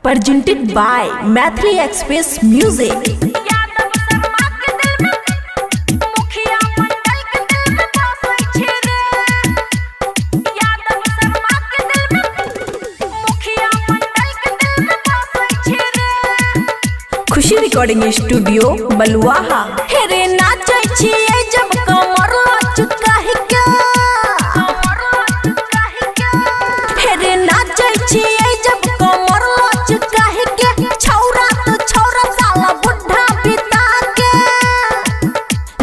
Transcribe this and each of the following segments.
presented by Mathri Express Music. Khushi recording studio Baluaha. हेरे नाचे छिए जब कमर लचका है क्या, हेरे नाचे छिए जब कमर लचका है क्या, छौरा तो छौरा साला बुढ़ा बिता के,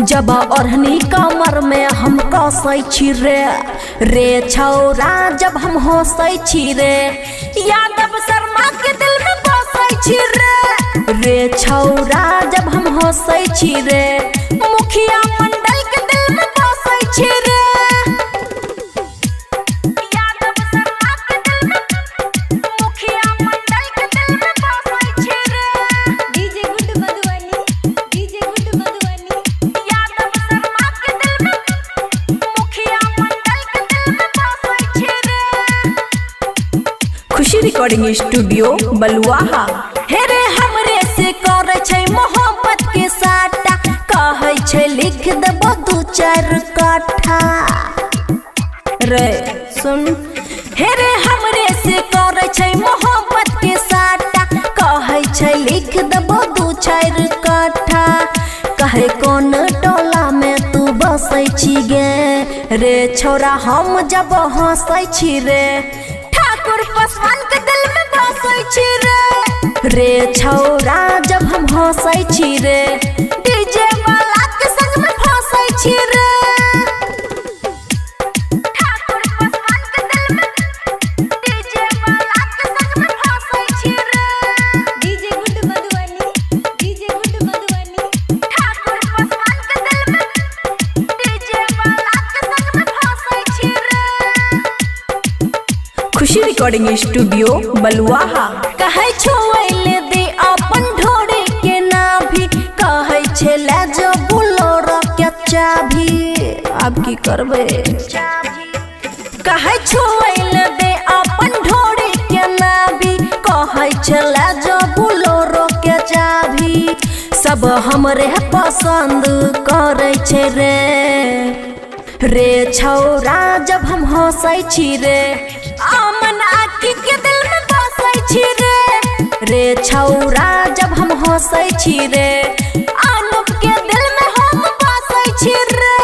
जब ओढ़नी कमर में हम कसै छी रे छौरा जब हम हंसै छी रे, यादव शर्मा के दिल में बसै छी रे छौरा जब हम हंसै छी रे, मुखिया मंडल के दिल में बसै छी रे, यादव शर्मा के दिल में, मुखिया मंडल के दिल में बसै छी रे, DJ good Madhubani, DJ good Madhubani, Yadav Sharma के दिल में, मुखिया मंडल के दिल में बसै छी रे। खुशी रिकॉर्डिंग स्टूडियो बलुआहा। हेरे हमरे से करे छै मोहब्बत के साटा, कहै छै लिख देबो 2-4 कट्ठा रे सुन। हेरे हमरे से करे छै मोहब्बत के साटा, कहै छै लिख देबो 2-4 कट्ठा, कहे कौन टोला में तू बसै छी गे छौरा हम जब हंसै छी रे, ठाकुर पासवान के दिल में बसै छी रे छौरा जब हम हंसै छी रे, डीजे वाला के संग में फंसै छी रे, ठाकुर पासवान के दिल में, डीजे वाला के संग में फंसै छी रे, DJ good Madhubani, DJ good Madhubani, Thakur Paswan के दिल में, डीजे वाला के संग में फंसै छी रे। खुशी रिकॉर्डिंग स्टूडियो बलुआहा। कहै छोइले दे अपन ढोरे के नाभी, कहै छै ले जो बुलोरो के चाभी, अब की करबे, कहै छोइले दे अपन ढोरे के नाभी, कहै छै ले जो बुलोरो के चाभी, सब हमरे पसंद करै छै रे छौरा जब हम हंसै छी रे, आमन आखी के दिल में बसै छी रे छौरा जब हम हंसै छी रे, अनुप के दिल में हम बसै छी रे।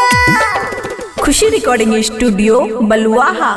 खुशी रिकॉर्डिंग स्टूडियो बलुआहा।